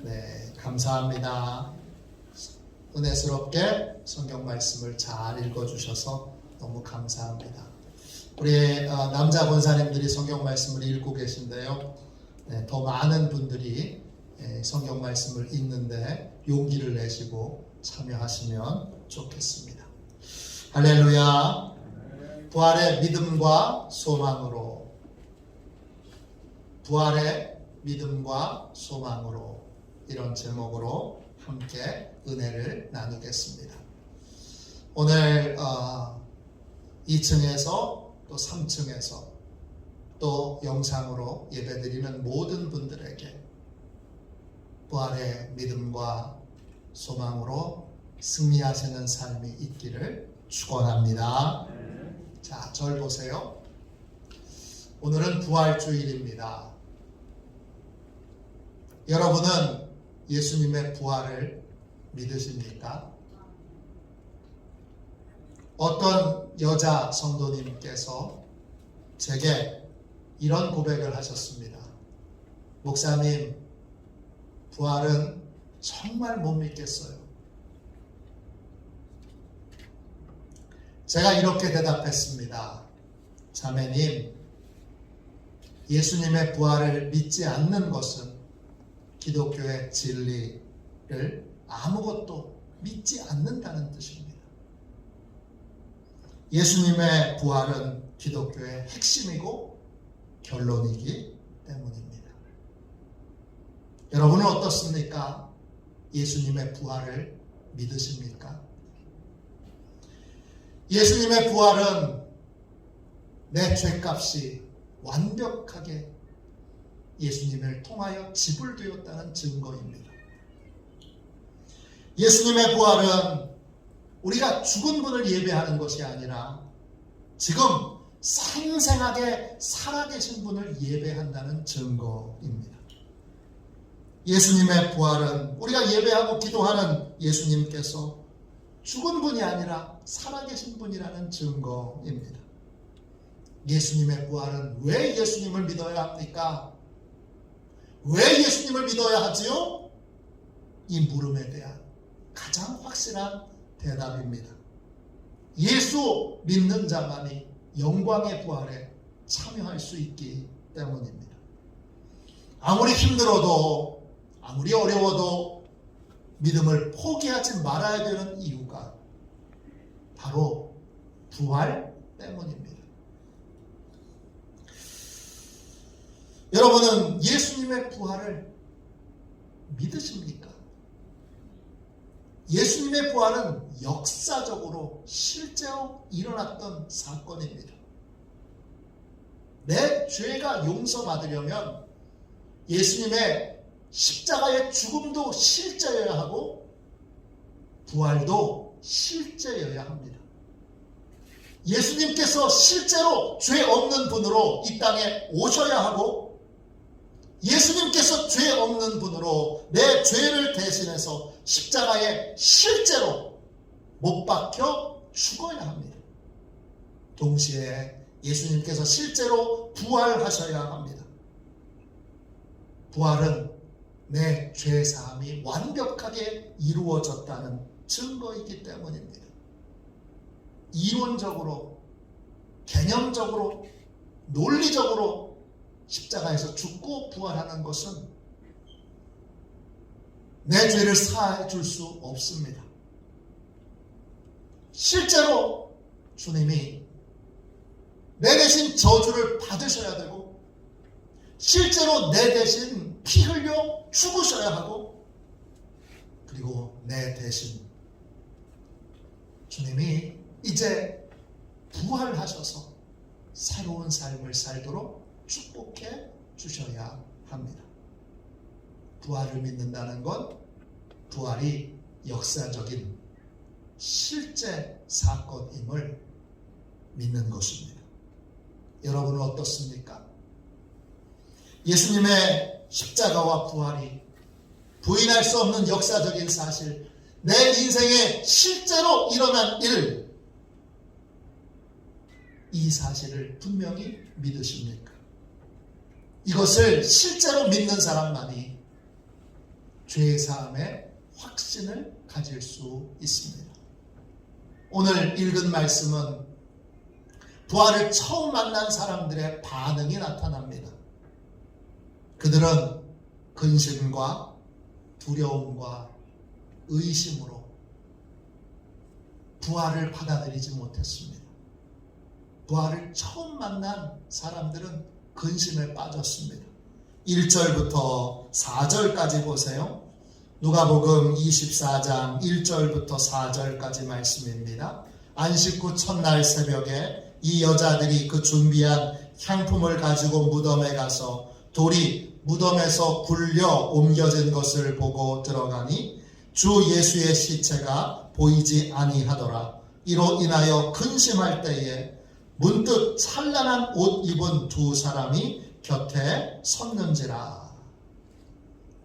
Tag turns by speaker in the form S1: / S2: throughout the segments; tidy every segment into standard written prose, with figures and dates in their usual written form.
S1: 네, 감사합니다. 은혜스럽게 성경 말씀을 잘 읽어주셔서 너무 감사합니다. 우리 남자 권사님들이 성경 말씀을 읽고 계신데요. 네, 더 많은 분들이 성경 말씀을 읽는데 용기를 내시고 참여하시면 좋겠습니다. 할렐루야. 부활의 믿음과 소망으로, 부활의 믿음과 소망으로, 이런 제목으로 함께 은혜를 나누겠습니다. 오늘 2층에서 또 3층에서 또 영상으로 예배드리는 모든 분들에게 부활의 믿음과 소망으로 승리하시는 삶이 있기를 축원합니다. 자, 절 보세요. 오늘은 부활주일입니다. 여러분은 예수님의 부활을 믿으십니까? 어떤 여자 성도님께서 제게 이런 고백을 하셨습니다. 목사님, 부활은 정말 못 믿겠어요. 제가 이렇게 대답했습니다. 자매님, 예수님의 부활을 믿지 않는 것은 기독교의 진리를 아무것도 믿지 않는다는 뜻입니다. 예수님의 부활은 기독교의 핵심이고 결론이기 때문입니다. 여러분은 어떻습니까? 예수님의 부활을 믿으십니까? 예수님의 부활은 내 죄값이 완벽하게 예수님을 통하여 지불되었다는 증거입니다. 예수님의 부활은 우리가 죽은 분을 예배하는 것이 아니라 지금 생생하게 살아계신 분을 예배한다는 증거입니다. 예수님의 부활은 우리가 예배하고 기도하는 예수님께서 죽은 분이 아니라 살아계신 분이라는 증거입니다. 예수님의 부활은 왜 예수님을 믿어야 합니까? 왜 예수님을 믿어야 하지요? 이 물음에 대한 가장 확실한 대답입니다. 예수 믿는 자만이 영광의 부활에 참여할 수 있기 때문입니다. 아무리 힘들어도, 아무리 어려워도 믿음을 포기하지 말아야 되는 이유가 바로 부활 때문입니다. 여러분은 예수님의 부활을 믿으십니까? 예수님의 부활은 역사적으로 실제로 일어났던 사건입니다. 내 죄가 용서받으려면 예수님의 십자가의 죽음도 실제여야 하고 부활도 실제여야 합니다. 예수님께서 실제로 죄 없는 분으로 이 땅에 오셔야 하고 예수님께서 죄 없는 분으로 내 죄를 대신해서 십자가에 실제로 못 박혀 죽어야 합니다. 동시에 예수님께서 실제로 부활하셔야 합니다. 부활은 내 죄사함이 완벽하게 이루어졌다는 증거이기 때문입니다. 이론적으로, 개념적으로, 논리적으로 십자가에서 죽고 부활하는 것은 내 죄를 사해 줄 수 없습니다. 실제로 주님이 내 대신 저주를 받으셔야 되고 실제로 내 대신 피 흘려 죽으셔야 하고 그리고 내 대신 주님이 이제 부활하셔서 새로운 삶을 살도록 축복해 주셔야 합니다. 부활을 믿는다는 건 부활이 역사적인 실제 사건임을 믿는 것입니다. 여러분은 어떻습니까? 예수님의 십자가와 부활이 부인할 수 없는 역사적인 사실, 내 인생에 실제로 일어난 일, 이 사실을 분명히 믿으십니까? 이것을 실제로 믿는 사람만이 죄사함의 확신을 가질 수 있습니다. 오늘 읽은 말씀은 부활을 처음 만난 사람들의 반응이 나타납니다. 그들은 근심과 두려움과 의심으로 부활을 받아들이지 못했습니다. 부활을 처음 만난 사람들은 근심에 빠졌습니다. 1절부터 4절까지 보세요. 누가복음 24장 1절부터 4절까지 말씀입니다. 안식 후 첫날 새벽에 이 여자들이 그 준비한 향품을 가지고 무덤에 가서 돌이 무덤에서 굴려 옮겨진 것을 보고 들어가니 주 예수의 시체가 보이지 아니하더라. 이로 인하여 근심할 때에 문득 찬란한 옷 입은 두 사람이 곁에 섰는지라.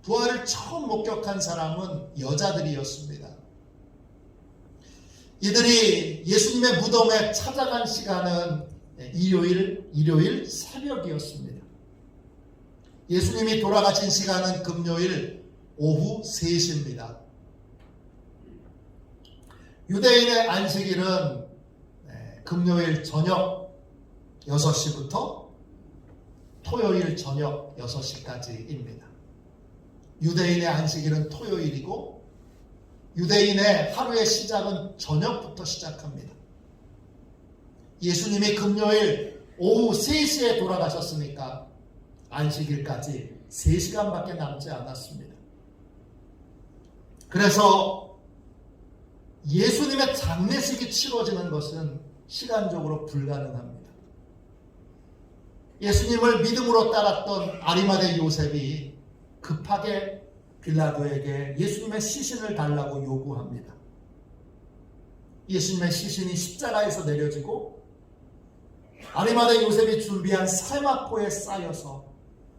S1: 부활을 처음 목격한 사람은 여자들이었습니다. 이들이 예수님의 무덤에 찾아간 시간은 일요일 새벽이었습니다. 예수님이 돌아가신 시간은 금요일 오후 3시입니다. 유대인의 안식일은 금요일 저녁 6시부터 토요일 저녁 6시까지입니다. 유대인의 안식일은 토요일이고 유대인의 하루의 시작은 저녁부터 시작합니다. 예수님이 금요일 오후 3시에 돌아가셨으니까 안식일까지 3시간밖에 남지 않았습니다. 그래서 예수님의 장례식이 치러지는 것은 시간적으로 불가능합니다. 예수님을 믿음으로 따랐던 아리마대 요셉이 급하게 빌라도에게 예수님의 시신을 달라고 요구합니다. 예수님의 시신이 십자가에서 내려지고 아리마대 요셉이 준비한 세마포에 쌓여서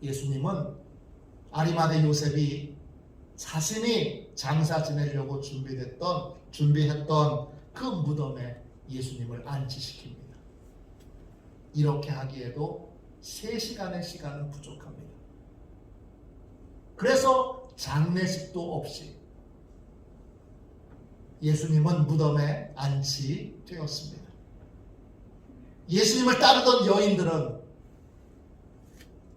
S1: 예수님은 아리마대 요셉이 자신이 장사 지내려고 준비했던 그 무덤에 예수님을 안치시킵니다. 이렇게 하기에도 3시간의 시간은 부족합니다. 그래서 장례식도 없이 예수님은 무덤에 안치되었습니다. 예수님을 따르던 여인들은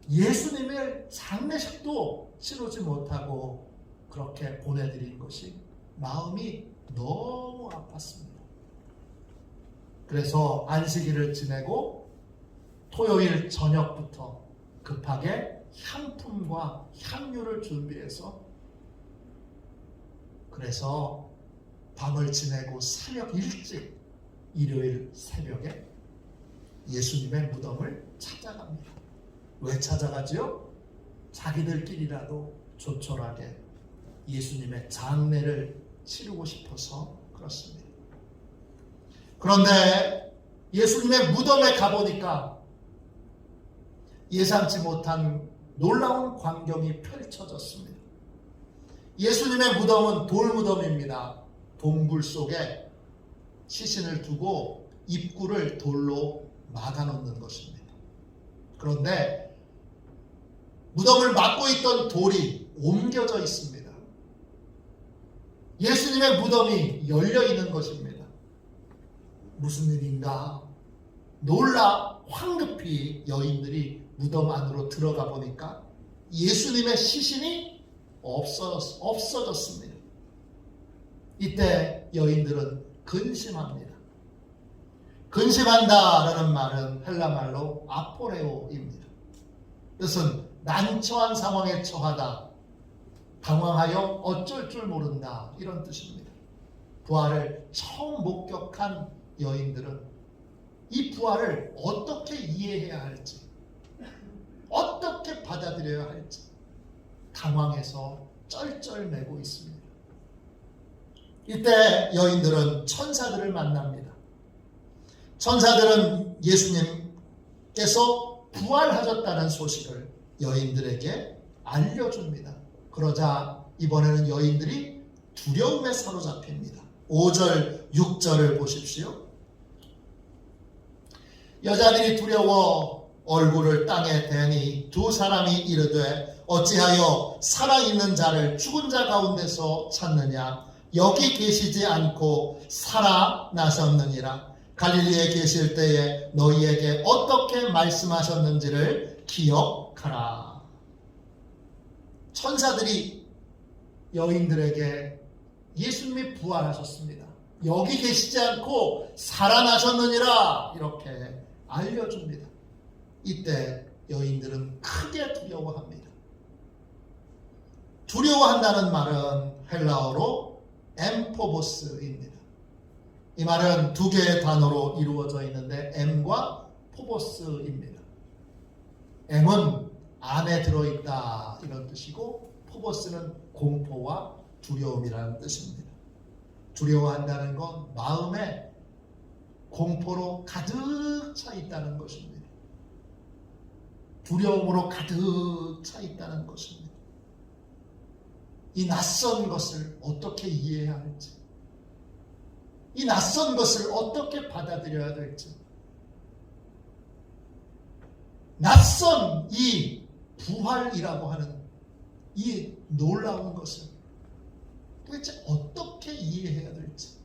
S1: 예수님의 장례식도 치르지 못하고 그렇게 보내드린 것이 마음이 너무 아팠습니다. 그래서 안식일을 지내고 토요일 저녁부터 급하게 향품과 향유를 준비해서 그래서 밤을 지내고 새벽 일찍 일요일 새벽에 예수님의 무덤을 찾아갑니다. 왜 찾아가지요? 자기들끼리라도 조촐하게 예수님의 장례를 치르고 싶어서 그렇습니다. 그런데 예수님의 무덤에 가보니까 예상치 못한 놀라운 광경이 펼쳐졌습니다. 예수님의 무덤은 돌무덤입니다. 동굴 속에 시신을 두고 입구를 돌로 막아놓는 것입니다. 그런데 무덤을 막고 있던 돌이 옮겨져 있습니다. 예수님의 무덤이 열려 있는 것입니다. 무슨 일인가? 놀라 황급히 여인들이 무덤 안으로 들어가 보니까 예수님의 시신이 없어졌습니다. 이때 여인들은 근심합니다. 근심한다라는 말은 헬라말로 아포레오입니다. 뜻은 난처한 상황에 처하다, 당황하여 어쩔 줄 모른다, 이런 뜻입니다. 부활을 처음 목격한 여인들은 이 부활을 어떻게 이해해야 할지, 어떻게 받아들여야 할지 당황해서 쩔쩔매고 있습니다. 이때 여인들은 천사들을 만납니다. 천사들은 예수님께서 부활하셨다는 소식을 여인들에게 알려줍니다. 그러자 이번에는 여인들이 두려움에 사로잡힙니다. 5절, 6절을 보십시오. 여자들이 두려워 얼굴을 땅에 대니 두 사람이 이르되 어찌하여 살아있는 자를 죽은 자 가운데서 찾느냐 여기 계시지 않고 살아나셨느니라. 갈릴리에 계실 때에 너희에게 어떻게 말씀하셨는지를 기억하라. 천사들이 여인들에게 예수님이 부활하셨습니다, 여기 계시지 않고 살아나셨느니라 이렇게 알려줍니다. 이때 여인들은 크게 두려워합니다. 두려워한다는 말은 헬라어로 엠포보스입니다. 이 말은 두 개의 단어로 이루어져 있는데 엠과 포보스입니다. 엠은 안에 들어있다 이런 뜻이고 포보스는 공포와 두려움이라는 뜻입니다. 두려워한다는 건 마음에 공포로 가득 차 있다는 것입니다. 두려움으로 가득 차 있다는 것입니다. 이 낯선 것을 어떻게 이해해야 할지, 이 낯선 것을 어떻게 받아들여야 될지, 낯선 이 부활이라고 하는 이 놀라운 것을 도대체 어떻게 이해해야 될지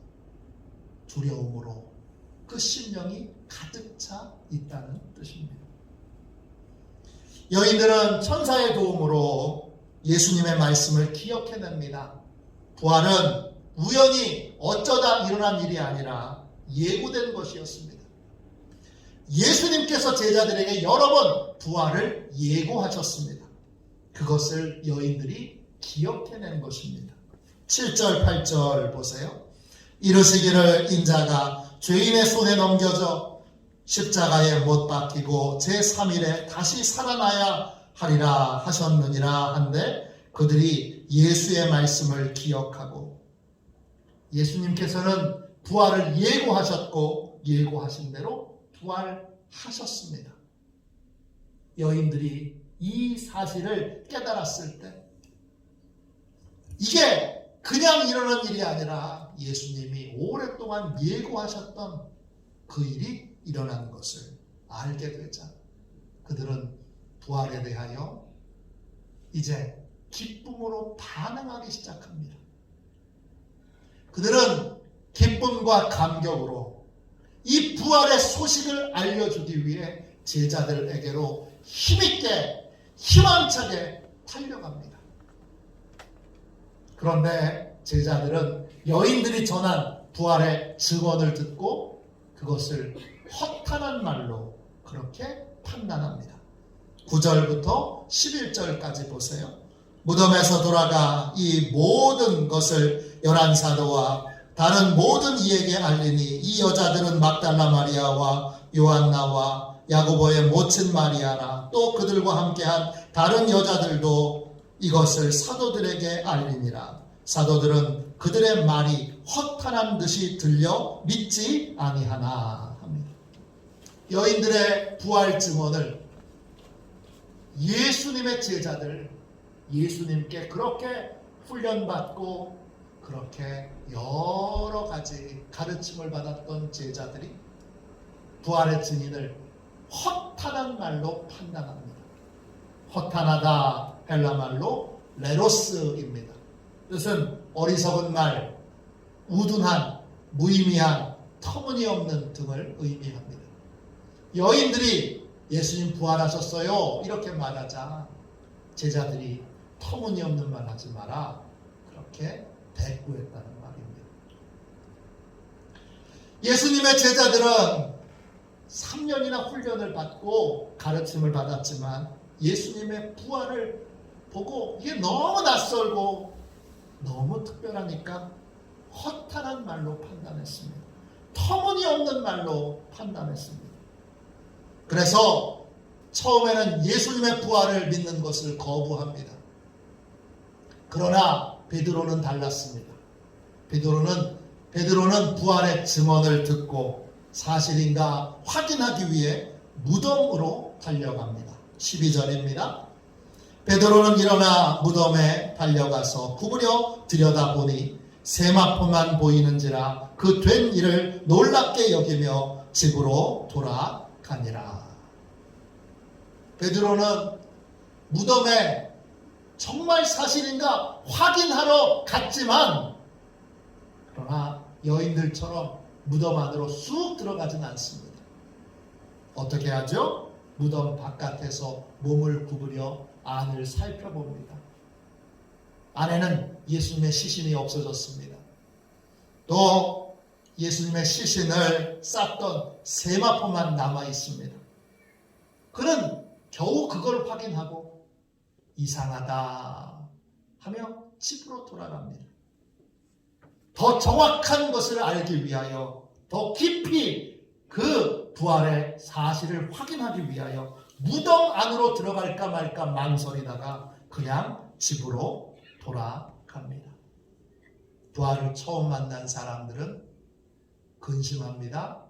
S1: 두려움으로 그 심령이 가득 차 있다는 뜻입니다. 여인들은 천사의 도움으로 예수님의 말씀을 기억해냅니다. 부활은 우연히 어쩌다 일어난 일이 아니라 예고된 것이었습니다. 예수님께서 제자들에게 여러 번 부활을 예고하셨습니다. 그것을 여인들이 기억해낸 것입니다. 7절 8절 보세요. 이르시기를 인자가 죄인의 손에 넘겨져 십자가에 못 박히고 제3일에 다시 살아나야 하리라 하셨느니라 한데 그들이 예수의 말씀을 기억하고, 예수님께서는 부활을 예고하셨고 예고하신 대로 부활하셨습니다. 여인들이 이 사실을 깨달았을 때 이게 그냥 일어난 일이 아니라 예수님이 오랫동안 예고하셨던 그 일이 일어난 것을 알게 되자 그들은 부활에 대하여 이제 기쁨으로 반응하기 시작합니다. 그들은 기쁨과 감격으로 이 부활의 소식을 알려주기 위해 제자들에게로 힘있게 희망차게 달려갑니다. 그런데 제자들은 여인들이 전한 부활의 증언을 듣고 그것을 허탄한 말로 그렇게 판단합니다. 9절부터 11절까지 보세요. 무덤에서 돌아가 이 모든 것을 11사도와 다른 모든 이에게 알리니 이 여자들은 막달라 마리아와 요한나와 야고보의 모친 마리아라 또 그들과 함께한 다른 여자들도 이것을 사도들에게 알리니라. 사도들은 그들의 말이 허탄한 듯이 들려 믿지 아니하나 합니다. 여인들의 부활 증언을 예수님의 제자들, 예수님께 그렇게 훈련받고 그렇게 여러 가지 가르침을 받았던 제자들이 부활의 증인을 허탄한 말로 판단합니다. 허탄하다 헬라 말로 레로스입니다. 뜻은 어리석은 말, 우둔한, 무의미한, 터무니없는 등을 의미합니다. 여인들이 예수님 부활하셨어요 이렇게 말하자 제자들이 터무니없는 말 하지 마라 그렇게 대꾸했다는 말입니다. 예수님의 제자들은 3년이나 훈련을 받고 가르침을 받았지만 예수님의 부활을 보고 이게 너무 낯설고 너무 특별하니까 허탄한 말로 판단했습니다. 터무니없는 말로 판단했습니다. 그래서 처음에는 예수님의 부활을 믿는 것을 거부합니다. 그러나 베드로는 달랐습니다. 베드로는 부활의 증언을 듣고 사실인가 확인하기 위해 무덤으로 달려갑니다. 12절입니다. 베드로는 일어나 무덤에 달려가서 구부려 들여다보니 세마포만 보이는지라 그 된 일을 놀랍게 여기며 집으로 돌아가니라. 베드로는 무덤에 정말 사실인가 확인하러 갔지만, 그러나 여인들처럼 무덤 안으로 쑥 들어가진 않습니다. 어떻게 하죠? 무덤 바깥에서 몸을 구부려 안을 살펴봅니다. 안에는 예수님의 시신이 없어졌습니다. 또 예수님의 시신을 쌌던 세마포만 남아 있습니다. 그는 겨우 그걸 확인하고 이상하다 하며 집으로 돌아갑니다. 더 정확한 것을 알기 위하여, 더 깊이 그 부활의 사실을 확인하기 위하여 무덤 안으로 들어갈까 말까 망설이다가 그냥 집으로 돌아갑니다. 부활을 처음 만난 사람들은 근심합니다.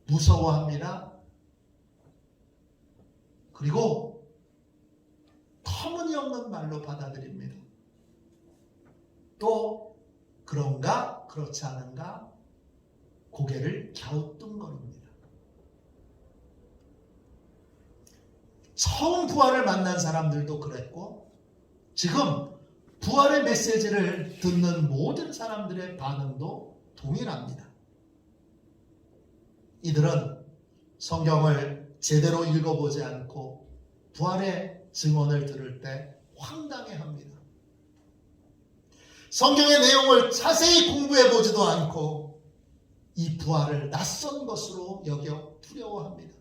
S1: 무서워합니다. 그리고 터무니없는 말로 받아들입니다. 또 그런가 그렇지 않은가 고개를 갸우뚱거립니다. 처음 부활을 만난 사람들도 그랬고, 지금 부활의 메시지를 듣는 모든 사람들의 반응도 동일합니다. 이들은 성경을 제대로 읽어보지 않고 부활의 증언을 들을 때 황당해합니다. 성경의 내용을 자세히 공부해보지도 않고 이 부활을 낯선 것으로 여겨 두려워합니다.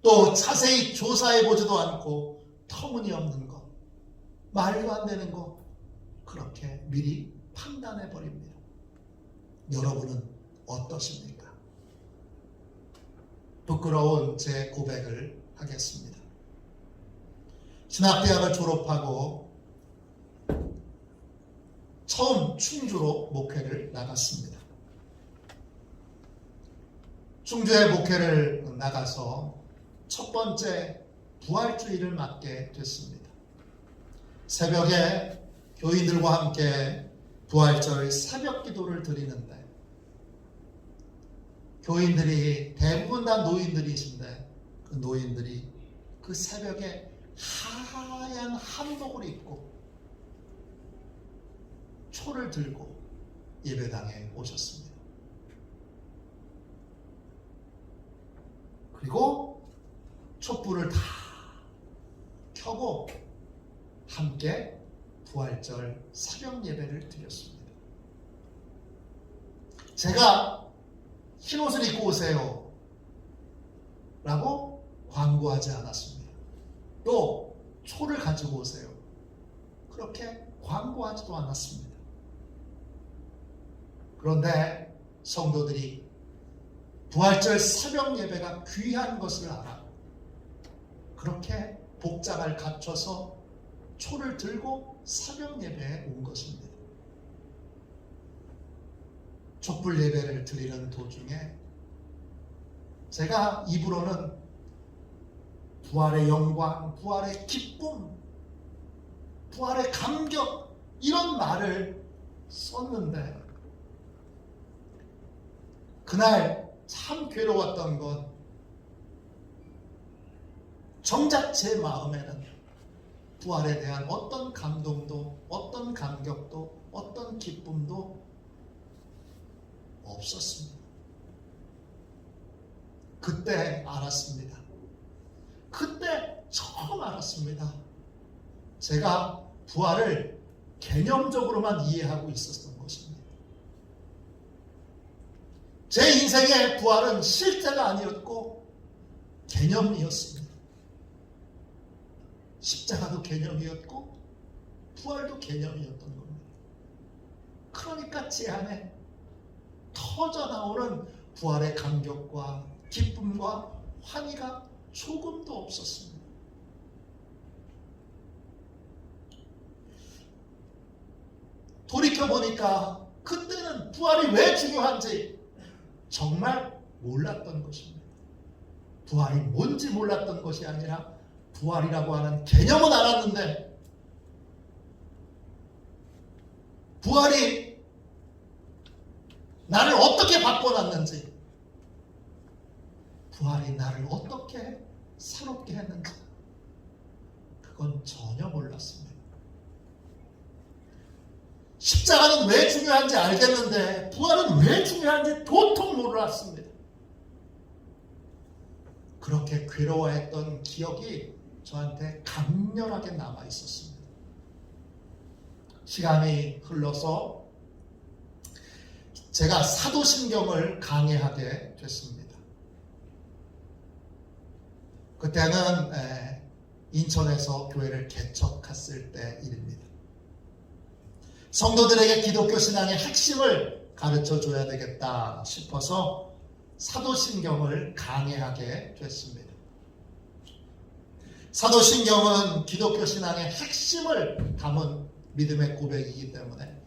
S1: 또 자세히 조사해보지도 않고 터무니없는 것, 말도 안 되는 것, 그렇게 미리 판단해버립니다. 여러분은 어떠십니까? 부끄러운 제 고백을 하겠습니다. 신학대학을 졸업하고 처음 충주로 목회를 나갔습니다. 충주에 목회를 나가서 첫 번째 부활주의를 맞게 됐습니다. 새벽에 교인들과 함께 부활절 새벽 기도를 드리는데, 교인들이 대부분 다 노인들이신데, 그 노인들이 그 새벽에 하얀 한복을 입고 초를 들고 예배당에 오셨습니다. 그리고 촛불을 다 켜고 함께 부활절 새벽 예배를 드렸습니다. 제가 흰옷을 입고 오세요 라고 광고하지 않았습니다. 또 초를 가지고 오세요, 그렇게 광고하지도 않았습니다. 그런데 성도들이 부활절 새벽 예배가 귀한 것을 알아 그렇게 복장을 갖춰서 초를 들고 새벽 예배에 온 것입니다. 촛불 예배를 드리는 도중에 제가 입으로는 부활의 영광, 부활의 기쁨, 부활의 감격, 이런 말을 썼는데, 그날 참 괴로웠던 건 정작 제 마음에는 부활에 대한 어떤 감동도, 어떤 감격도, 어떤 기쁨도 없었습니다. 그때 알았습니다. 그때 처음 알았습니다. 제가 부활을 개념적으로만 이해하고 있었던 것입니다. 제 인생의 부활은 실제가 아니었고 개념이었습니다. 십자가도 개념이었고 부활도 개념이었던 겁니다. 그러니까 제 안에 터져나오는 부활의 감격과 기쁨과 환희가 조금도 없었습니다. 돌이켜보니까 그때는 부활이 왜 중요한지 정말 몰랐던 것입니다. 부활이 뭔지 몰랐던 것이 아니라 부활이라고 하는 개념은 알았는데, 부활이 나를 어떻게 바꿔놨는지 부활이 나를 어떻게 새롭게 했는지 그건 전혀 몰랐습니다. 십자가는 왜 중요한지 알겠는데 부활은 왜 중요한지 도통 몰랐습니다. 그렇게 괴로워했던 기억이 저한테 강렬하게 남아 있었습니다. 시간이 흘러서 제가 사도신경을 강해하게 됐습니다. 그때는 인천에서 교회를 개척했을 때 일입니다. 성도들에게 기독교 신앙의 핵심을 가르쳐 줘야 되겠다 싶어서 사도신경을 강해하게 됐습니다. 사도신경은 기독교 신앙의 핵심을 담은 믿음의 고백이기 때문에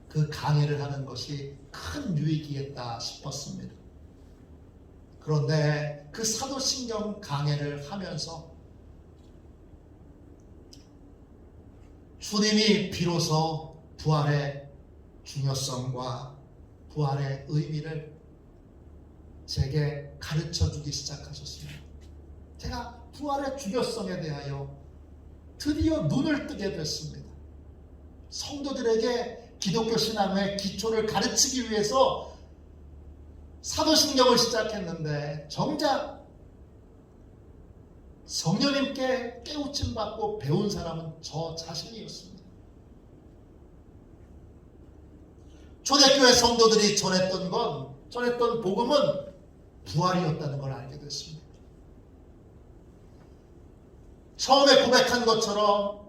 S1: 그 강해를 하는 것이 큰 유익이겠다 싶었습니다. 그런데 그 사도신경 강해를 하면서 주님이 비로소 부활의 중요성과 부활의 의미를 제게 가르쳐주기 시작하셨습니다. 제가 부활의 중요성에 대하여 드디어 눈을 뜨게 됐습니다. 성도들에게 기독교 신앙의 기초를 가르치기 위해서 사도신경을 시작했는데 정작 성령님께 깨우침 받고 배운 사람은 저 자신이었습니다. 초대교회 성도들이 전했던 복음은 부활이었다는 걸 알게 됐습니다. 처음에 고백한 것처럼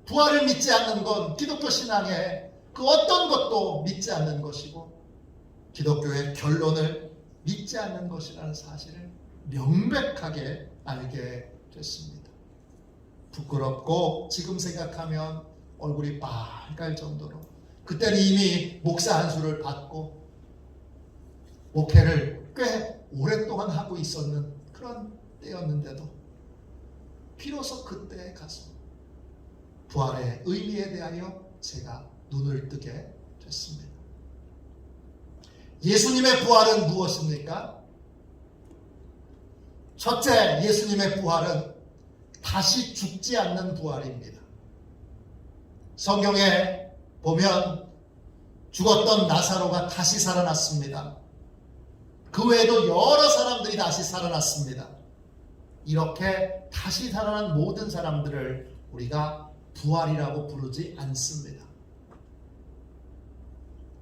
S1: 부활을 믿지 않는 건 기독교 신앙의 그 어떤 것도 믿지 않는 것이고 기독교의 결론을 믿지 않는 것이라는 사실을 명백하게 알게 됐습니다. 부끄럽고 지금 생각하면 얼굴이 빨갈 정도로 그때는 이미 목사 안수를 받고 목회를 꽤 오랫동안 하고 있었는 그런 때였는데도 비로소 그때에 가서 부활의 의미에 대하여 제가 눈을 뜨게 됐습니다. 예수님의 부활은 무엇입니까? 첫째, 예수님의 부활은 다시 죽지 않는 부활입니다. 성경에 보면 죽었던 나사로가 다시 살아났습니다. 그 외에도 여러 사람들이 다시 살아났습니다. 이렇게 다시 살아난 모든 사람들을 우리가 부활이라고 부르지 않습니다.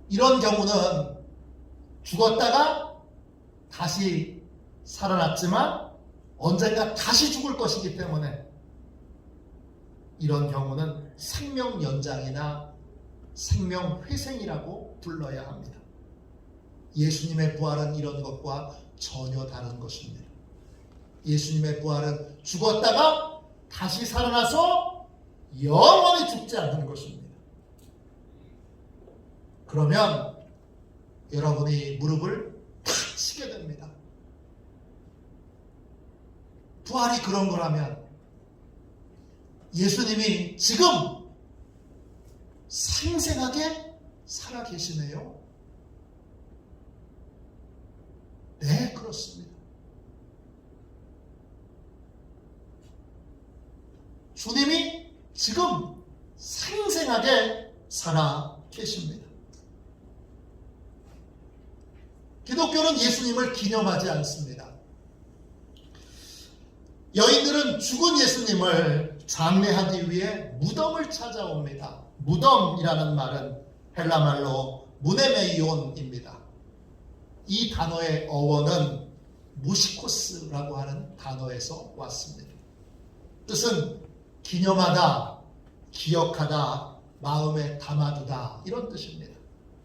S1: 이런 경우는 죽었다가 다시 살아났지만 언젠가 다시 죽을 것이기 때문에 이런 경우는 생명 연장이나 생명 회생이라고 불러야 합니다. 예수님의 부활은 이런 것과 전혀 다른 것입니다. 예수님의 부활은 죽었다가 다시 살아나서 영원히 죽지 않는 것입니다. 그러면 여러분이 무릎을 탁 치게 됩니다. 부활이 그런 거라면 예수님이 지금 생생하게 살아계시네요. 네, 그렇습니다. 주님이 지금 생생하게 살아계십니다. 기독교는 예수님을 기념하지 않습니다. 여인들은 죽은 예수님을 장례하기 위해 무덤을 찾아옵니다. 무덤이라는 말은 헬라말로 무네메이온입니다. 이 단어의 어원은 무시코스라고 하는 단어에서 왔습니다. 뜻은 기념하다, 기억하다, 마음에 담아두다 이런 뜻입니다.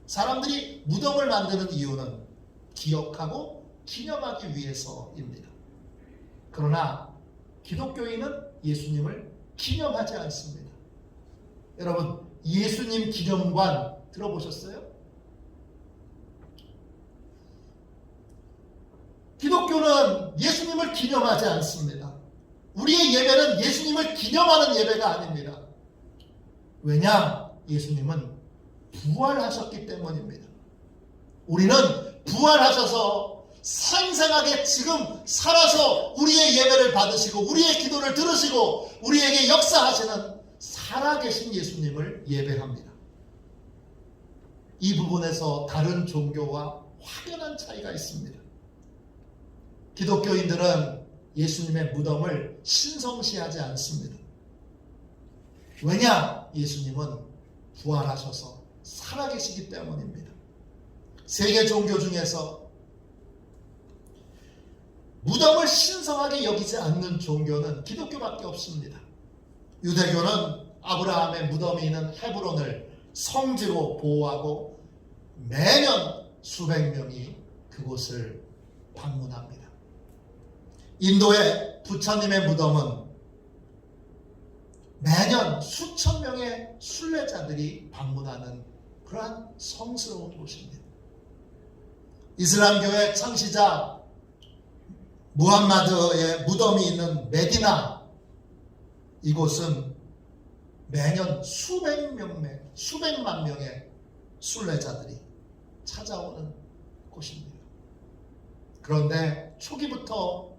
S1: 사람들이 무덤을 만드는 이유는 기억하고 기념하기 위해서입니다. 그러나 기독교인은 예수님을 기념하지 않습니다. 여러분, 예수님 기념관 들어보셨어요? 기독교는 예수님을 기념하지 않습니다. 우리의 예배는 예수님을 기념하는 예배가 아닙니다. 왜냐? 예수님은 부활하셨기 때문입니다. 우리는 부활하셔서 생생하게 지금 살아서 우리의 예배를 받으시고 우리의 기도를 들으시고 우리에게 역사하시는 살아계신 예수님을 예배합니다. 이 부분에서 다른 종교와 확연한 차이가 있습니다. 기독교인들은 예수님의 무덤을 신성시하지 않습니다. 왜냐? 예수님은 부활하셔서 살아계시기 때문입니다. 세계 종교 중에서 무덤을 신성하게 여기지 않는 종교는 기독교밖에 없습니다. 유대교는 아브라함의 무덤이 있는 헤브론을 성지로 보호하고 매년 수백 명이 그곳을 방문합니다. 인도의 부처님의 무덤은 매년 수천 명의 순례자들이 방문하는 그러한 성스러운 곳입니다. 이슬람교의 창시자 무함마드의 무덤이 있는 메디나, 이곳은 매년 수백만 명의 순례자들이 찾아오는 곳입니다. 그런데 초기부터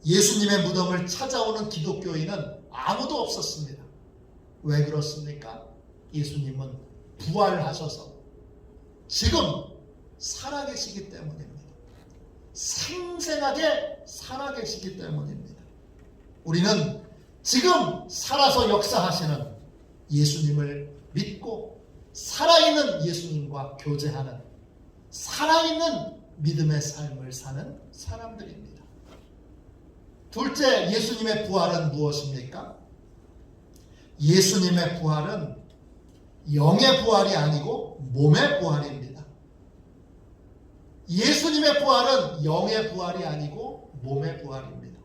S1: 예수님의 무덤을 찾아오는 기독교인은 아무도 없었습니다. 왜 그렇습니까? 예수님은 부활하셔서 지금 살아계시기 때문입니다. 생생하게 살아계시기 때문입니다. 우리는 지금 살아서 역사하시는 예수님을 믿고 살아있는 예수님과 교제하는 살아있는 믿음의 삶을 사는 사람들입니다. 둘째, 예수님의 부활은 무엇입니까? 예수님의 부활은 영의 부활이 아니고 몸의 부활입니다. 예수님의 부활은 영의 부활이 아니고 몸의 부활입니다.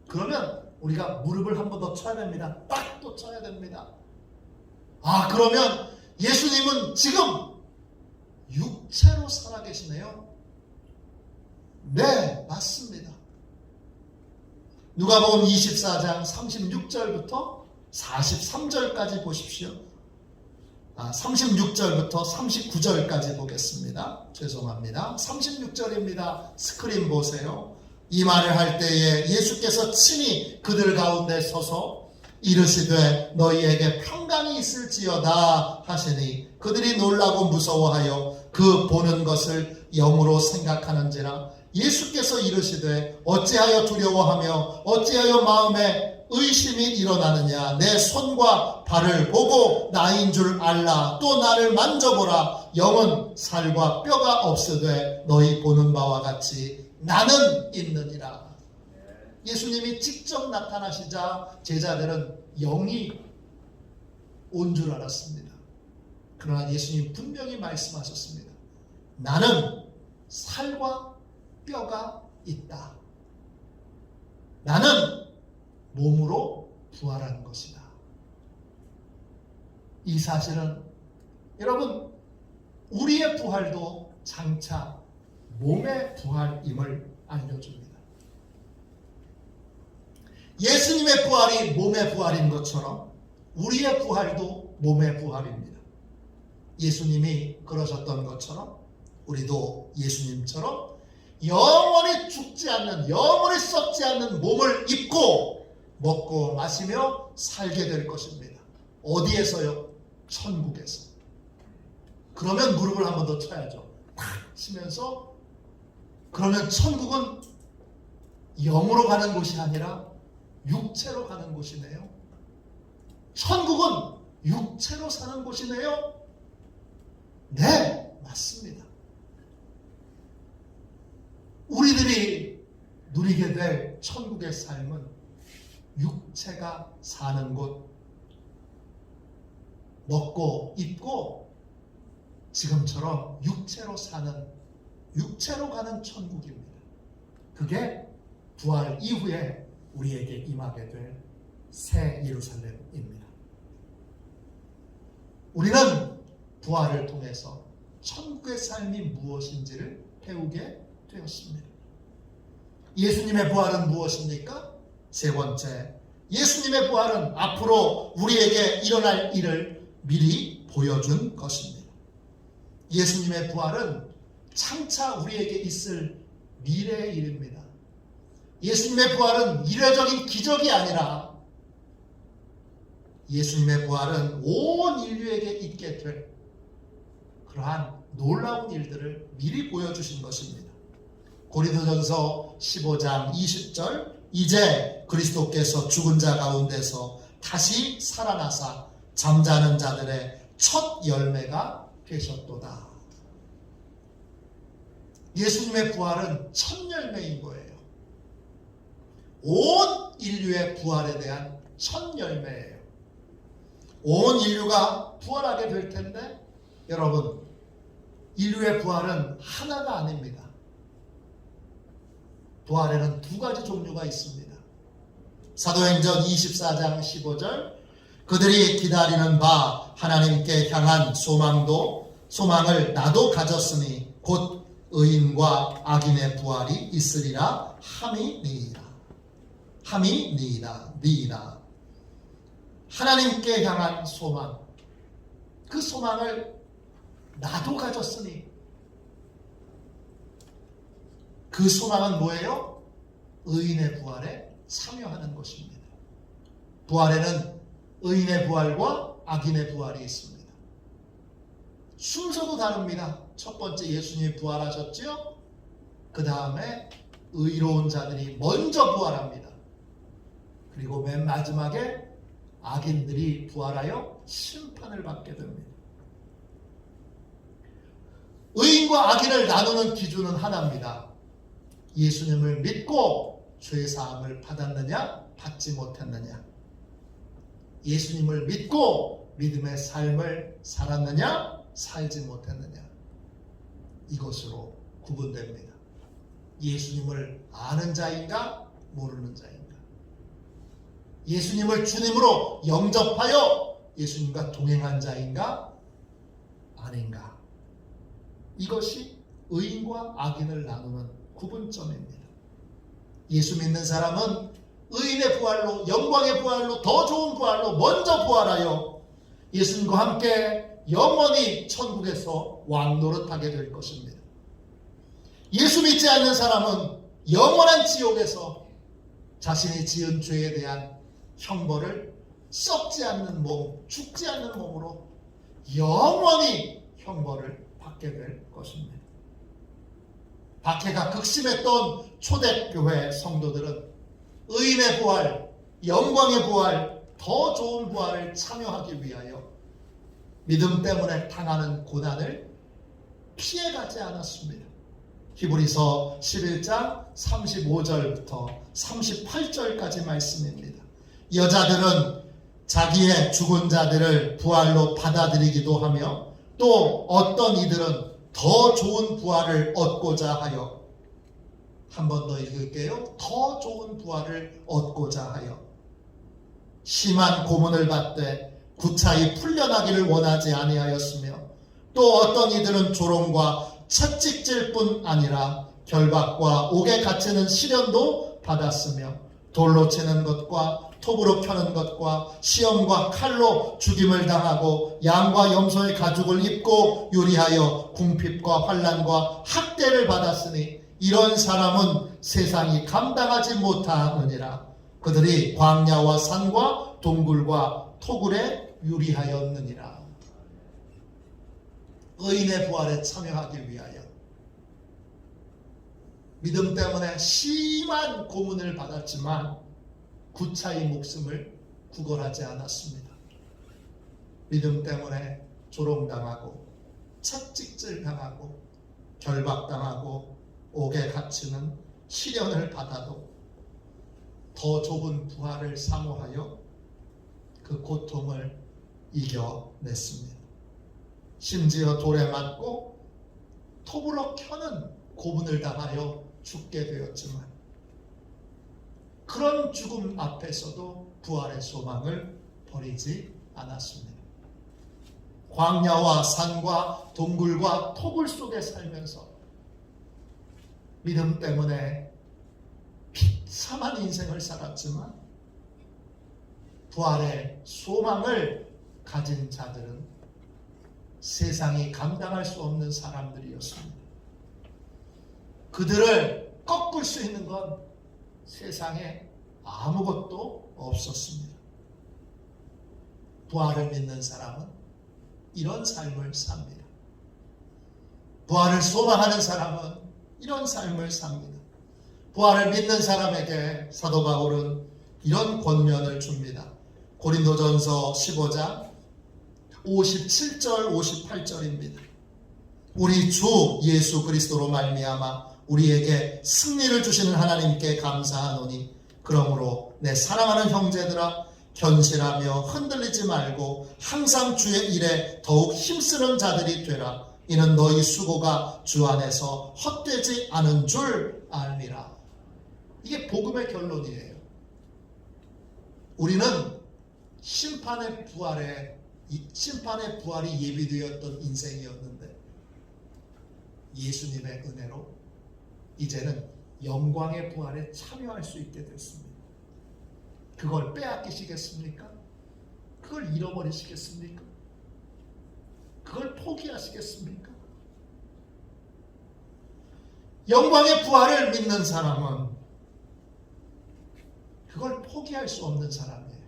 S1: 그러면 우리가 무릎을 한 번 더 쳐야 됩니다. 딱 또 쳐야 됩니다. 그러면 예수님은 지금 육체로 살아계시네요. 네, 맞습니다. 누가복음 24장 36절부터 43절까지 보십시오. 36절부터 39절까지 보겠습니다. 죄송합니다. 36절입니다. 스크린 보세요. 이 말을 할 때에 예수께서 친히 그들 가운데 서서 이르시되 너희에게 평강이 있을지어다 하시니 그들이 놀라고 무서워하여 그 보는 것을 영으로 생각하는지라. 예수께서 이르시되 어찌하여 두려워하며 어찌하여 마음에 의심이 일어나느냐. 내 손과 발을 보고 나인 줄 알라. 또 나를 만져보라. 영은 살과 뼈가 없으되 너희 보는 바와 같이 나는 있느니라. 예수님이 직접 나타나시자 제자들은 영이 온 줄 알았습니다. 그러나 예수님 분명히 말씀하셨습니다. 나는 살과 뼈가 있다. 나는 몸으로 부활한 것이다. 이 사실은 여러분, 우리의 부활도 장차 몸의 부활임을 알려줍니다. 예수님의 부활이 몸의 부활인 것처럼 우리의 부활도 몸의 부활입니다. 예수님이 그러셨던 것처럼 우리도 예수님처럼 영원히 죽지 않는, 영원히 썩지 않는 몸을 입고 먹고 마시며 살게 될 것입니다. 어디에서요? 천국에서. 그러면 무릎을 한 번 더 쳐야죠. 탁 치면서, 그러면 천국은 영으로 가는 곳이 아니라 육체로 가는 곳이네요. 천국은 육체로 사는 곳이네요. 네, 맞습니다. 우리들이 누리게 될 천국의 삶은 육체가 사는 곳, 먹고 입고 지금처럼 육체로 사는, 육체로 가는 천국입니다. 그게 부활 이후에 우리에게 임하게 될 새 예루살렘입니다. 우리는 부활을 통해서 천국의 삶이 무엇인지를 배우게 되었습니다. 예수님의 부활은 무엇입니까? 세 번째, 예수님의 부활은 앞으로 우리에게 일어날 일을 미리 보여준 것입니다. 예수님의 부활은 장차 우리에게 있을 미래의 일입니다. 예수님의 부활은 이례적인 기적이 아니라 예수님의 부활은 온 인류에게 있게 될 그러한 놀라운 일들을 미리 보여주신 것입니다. 고린도전서 15장 20절 이제 그리스도께서 죽은 자 가운데서 다시 살아나사 잠자는 자들의 첫 열매가 되셨도다. 예수님의 부활은 첫 열매인 거예요. 온 인류의 부활에 대한 첫 열매예요. 온 인류가 부활하게 될 텐데 여러분, 인류의 부활은 하나가 아닙니다. 부활에는 두 가지 종류가 있습니다. 사도행전 24장 15절 그들이 기다리는 바 하나님께 향한 소망을 나도 가졌으니 곧 의인과 악인의 부활이 있으리라 함이 니이다. 하나님께 향한 소망, 그 소망을 나도 가졌으니 그 소망은 뭐예요? 의인의 부활에 참여하는 것입니다. 부활에는 의인의 부활과 악인의 부활이 있습니다. 순서도 다릅니다. 첫 번째 예수님이 부활하셨죠? 그 다음에 의로운 자들이 먼저 부활합니다. 그리고 맨 마지막에 악인들이 부활하여 심판을 받게 됩니다. 의인과 악인을 나누는 기준은 하나입니다. 예수님을 믿고 죄사함을 받았느냐 받지 못했느냐, 예수님을 믿고 믿음의 삶을 살았느냐 살지 못했느냐, 이것으로 구분됩니다. 예수님을 아는 자인가 모르는 자인가, 예수님을 주님으로 영접하여 예수님과 동행한 자인가 아닌가, 이것이 의인과 악인을 나누는 구분점입니다. 예수 믿는 사람은 의인의 부활로, 영광의 부활로, 더 좋은 부활로 먼저 부활하여 예수님과 함께 영원히 천국에서 왕노릇하게 될 것입니다. 예수 믿지 않는 사람은 영원한 지옥에서 자신이 지은 죄에 대한 형벌을 썩지 않는 몸, 죽지 않는 몸으로 영원히 형벌을 받게 될 것입니다. 박해가 극심했던 초대교회 성도들은 의인의 부활, 영광의 부활, 더 좋은 부활을 참여하기 위하여 믿음 때문에 당하는 고난을 피해가지 않았습니다. 히브리서 11장 35절부터 38절까지 말씀입니다. 여자들은 자기의 죽은 자들을 부활로 받아들이기도 하며 또 어떤 이들은 더 좋은 부활을 얻고자 하여, 한 번 더 읽을게요. 더 좋은 부활을 얻고자 하여 심한 고문을 받되 구차히 풀려나기를 원하지 아니하였으며 또 어떤 이들은 조롱과 채찍질뿐 아니라 결박과 옥에 갇히는 시련도 받았으며 돌로 치는 것과 톱으로 켜는 것과 시험과 칼로 죽임을 당하고 양과 염소의 가죽을 입고 유리하여 궁핍과 환난과 학대를 받았으니 이런 사람은 세상이 감당하지 못하느니라. 그들이 광야와 산과 동굴과 토굴에 유리하였느니라. 의인의 부활에 참여하기 위하여 믿음 때문에 심한 고문을 받았지만 구차히 목숨을 구걸하지 않았습니다. 믿음 때문에 조롱당하고 채찍질당하고 결박당하고 옥에 갇히는 시련을 받아도 더 좁은 부활을 사모하여 그 고통을 이겨냈습니다. 심지어 돌에 맞고 톱으로 켜는 고문을 당하여 죽게 되었지만 그런 죽음 앞에서도 부활의 소망을 버리지 않았습니다. 광야와 산과 동굴과 토굴 속에 살면서 믿음 때문에 비참한 인생을 살았지만 부활의 소망을 가진 자들은 세상이 감당할 수 없는 사람들이었습니다. 그들을 꺾을 수 있는 건 세상에 아무것도 없었습니다. 부활을 믿는 사람은 이런 삶을 삽니다. 부활을 소망하는 사람은 이런 삶을 삽니다. 부활을 믿는 사람에게 사도 바울은 이런 권면을 줍니다. 고린도전서 15장 57절 58절입니다. 우리 주 예수 그리스도로 말미암아 우리에게 승리를 주시는 하나님께 감사하노니 그러므로 내 사랑하는 형제들아 견실하며 흔들리지 말고 항상 주의 일에 더욱 힘쓰는 자들이 되라. 이는 너희 수고가 주 안에서 헛되지 않은 줄 알미라. 이게 복음의 결론이에요. 우리는 심판의 부활이 예비되었던 인생이었는데 예수님의 은혜로 이제는 영광의 부활에 참여할 수 있게 됐습니다. 그걸 빼앗기시겠습니까? 그걸 잃어버리시겠습니까? 그걸 포기하시겠습니까? 영광의 부활을 믿는 사람은 그걸 포기할 수 없는 사람이에요.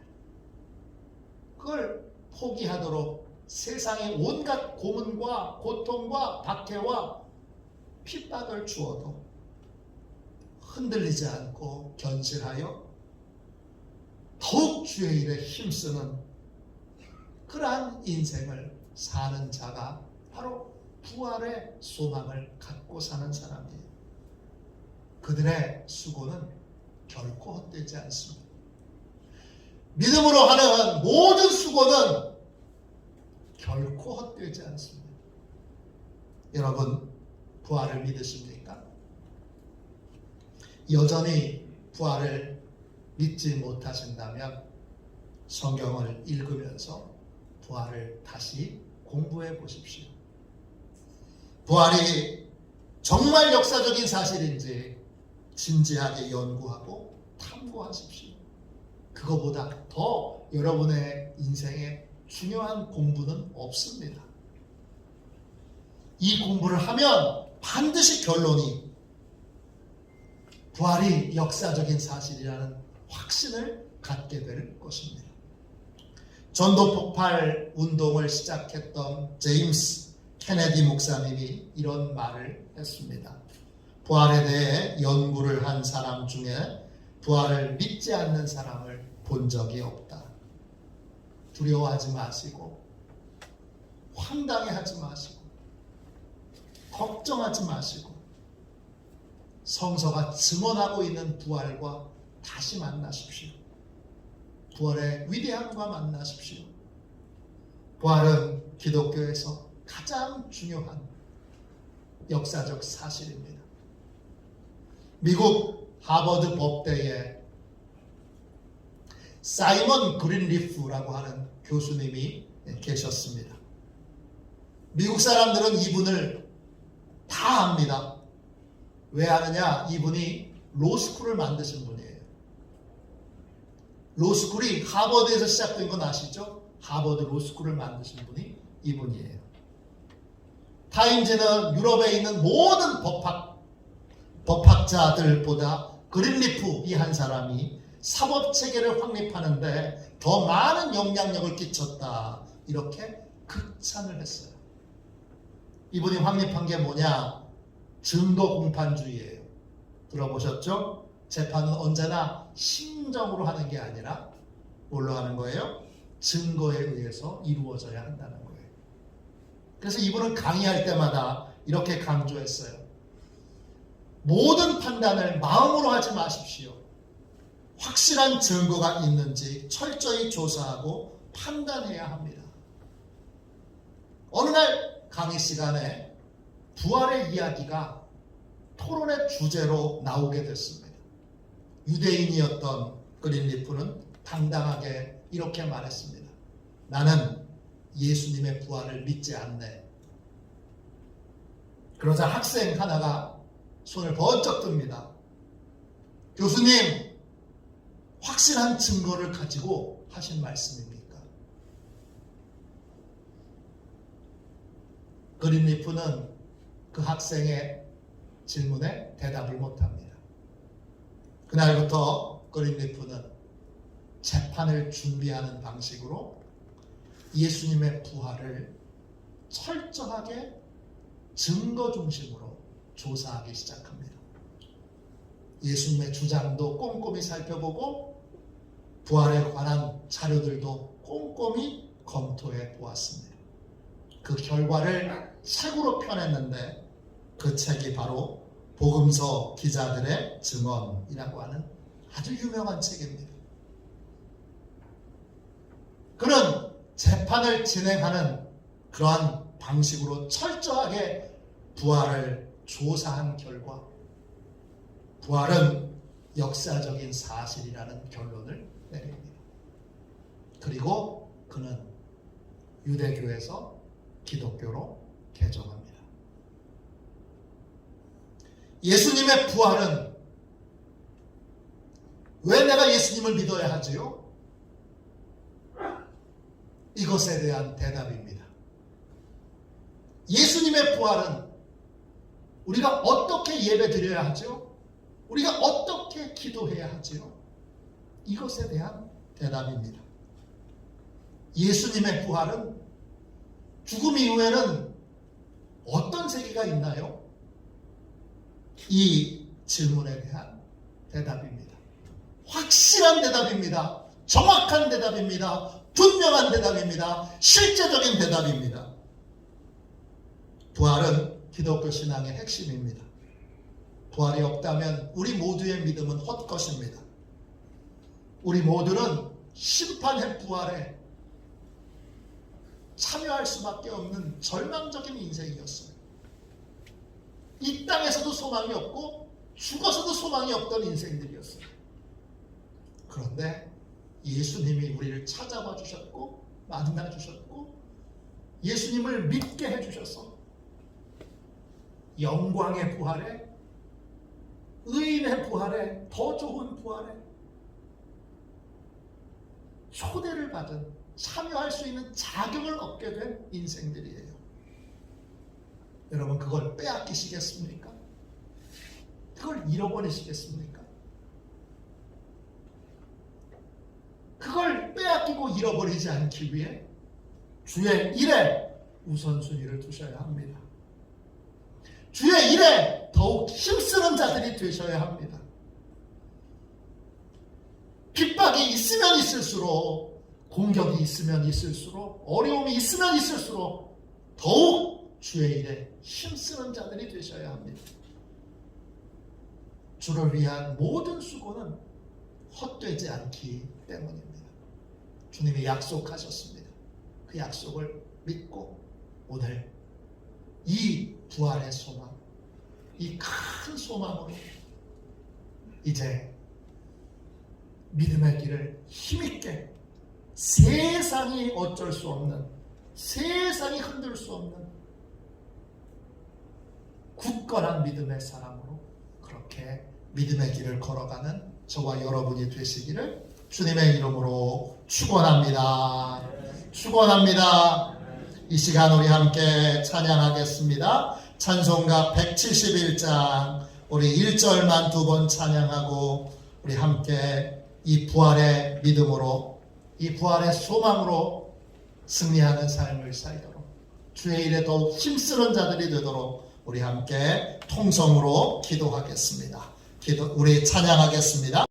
S1: 그걸 포기하도록 세상의 온갖 고문과 고통과 박해와 핍박을 주어도 흔들리지 않고 견실하여 더욱 주의 일에 힘쓰는 그러한 인생을 사는 자가 바로 부활의 소망을 갖고 사는 사람이에요. 그들의 수고는 결코 헛되지 않습니다. 믿음으로 하는 모든 수고는 결코 헛되지 않습니다. 여러분, 부활을 믿으십니까? 여전히 부활을 믿지 못하신다면 성경을 읽으면서 부활을 다시 공부해 보십시오. 부활이 정말 역사적인 사실인지 진지하게 연구하고 탐구하십시오. 그거보다 더 여러분의 인생에 중요한 공부는 없습니다. 이 공부를 하면 반드시 결론이 부활이 역사적인 사실이라는 확신을 갖게 될 것입니다. 전도 폭발 운동을 시작했던 제임스 케네디 목사님이 이런 말을 했습니다. 부활에 대해 연구를 한 사람 중에 부활을 믿지 않는 사람을 본 적이 없다. 두려워하지 마시고 황당해하지 마시고 걱정하지 마시고 성서가 증언하고 있는 부활과 다시 만나십시오. 부활의 위대함과 만나십시오. 부활은 기독교에서 가장 중요한 역사적 사실입니다. 미국 하버드 법대에 사이먼 그린리프라고 하는 교수님이 계셨습니다. 미국 사람들은 이분을 다 압니다. 왜 아느냐? 이분이 로스쿨을 만드신 분이에요. 로스쿨이 하버드에서 시작된 건 아시죠? 하버드 로스쿨을 만드신 분이 이분이에요. 타임즈는 유럽에 있는 모든 법학자들보다 그린리프 이 한 사람이 사법체계를 확립하는데 더 많은 영향력을 끼쳤다. 이렇게 극찬을 했어요. 이분이 확립한 게 뭐냐? 증거공판주의예요. 들어보셨죠? 재판은 언제나 심정으로 하는 게 아니라 뭘로 하는 거예요? 증거에 의해서 이루어져야 한다는 거예요. 그래서 이분은 강의할 때마다 이렇게 강조했어요. 모든 판단을 마음으로 하지 마십시오. 확실한 증거가 있는지 철저히 조사하고 판단해야 합니다. 어느 날 강의 시간에 부활의 이야기가 토론의 주제로 나오게 됐습니다. 유대인이었던 그린리프는 당당하게 이렇게 말했습니다. 나는 예수님의 부활을 믿지 않네. 그러자 학생 하나가 손을 번쩍 듭니다. 교수님, 확실한 증거를 가지고 하신 말씀입니까? 그린리프는 그 학생의 질문에 대답을 못합니다. 그날부터 그린리프는 재판을 준비하는 방식으로 예수님의 부활을 철저하게 증거 중심으로 조사하기 시작합니다. 예수님의 주장도 꼼꼼히 살펴보고 부활에 관한 자료들도 꼼꼼히 검토해 보았습니다. 그 결과를 책으로 펴냈는데 그 책이 바로 복음서 기자들의 증언이라고 하는 아주 유명한 책입니다. 그는 재판을 진행하는 그러한 방식으로 철저하게 부활을 조사한 결과 부활은 역사적인 사실이라는 결론을 내립니다. 그리고 그는 유대교에서 기독교로 개종합니다. 예수님의 부활은 왜 내가 예수님을 믿어야 하지요? 이것에 대한 대답입니다. 예수님의 부활은 우리가 어떻게 예배 드려야 하죠? 우리가 어떻게 기도해야 하지요? 이것에 대한 대답입니다. 예수님의 부활은 죽음 이후에는 어떤 세계가 있나요? 이 질문에 대한 대답입니다. 확실한 대답입니다. 정확한 대답입니다. 분명한 대답입니다. 실제적인 대답입니다. 부활은 기독교 신앙의 핵심입니다. 부활이 없다면 우리 모두의 믿음은 헛것입니다. 우리 모두는 심판의 부활에 참여할 수밖에 없는 절망적인 인생이었어요. 이 땅에서도 소망이 없고 죽어서도 소망이 없던 인생들이었어요. 그런데 예수님이 우리를 찾아와 주셨고 만나 주셨고 예수님을 믿게 해주셔서 영광의 부활에, 의인의 부활에, 더 좋은 부활에 초대를 받은, 참여할 수 있는 자격을 얻게 된 인생들이에요. 여러분, 그걸 빼앗기시겠습니까? 그걸 잃어버리시겠습니까? 그걸 빼앗기고 잃어버리지 않기 위해 주의 일에 우선순위를 두셔야 합니다. 주의 일에 더욱 힘쓰는 자들이 되셔야 합니다. 핍박이 있으면 있을수록, 공격이 있으면 있을수록, 어려움이 있으면 있을수록 더욱 주의 일에 힘쓰는 자들이 되셔야 합니다. 주를 위한 모든 수고는 헛되지 않기 때문입니다. 주님이 약속하셨습니다. 그 약속을 믿고 오늘 이 부활의 소망, 이 큰 소망으로 이제 믿음의 길을 힘있게, 세상이 어쩔 수 없는, 세상이 흔들 수 없는 굳건한 믿음의 사람으로 그렇게 믿음의 길을 걸어가는 저와 여러분이 되시기를 주님의 이름으로 축원합니다. 축원합니다. 이 시간 우리 함께 찬양하겠습니다. 찬송가 171장 우리 1절만 두 번 찬양하고 우리 함께 이 부활의 믿음으로, 이 부활의 소망으로 승리하는 삶을 살도록, 주의 일에 더욱 힘쓰는 자들이 되도록 우리 함께 통성으로 기도하겠습니다. 우리 찬양하겠습니다.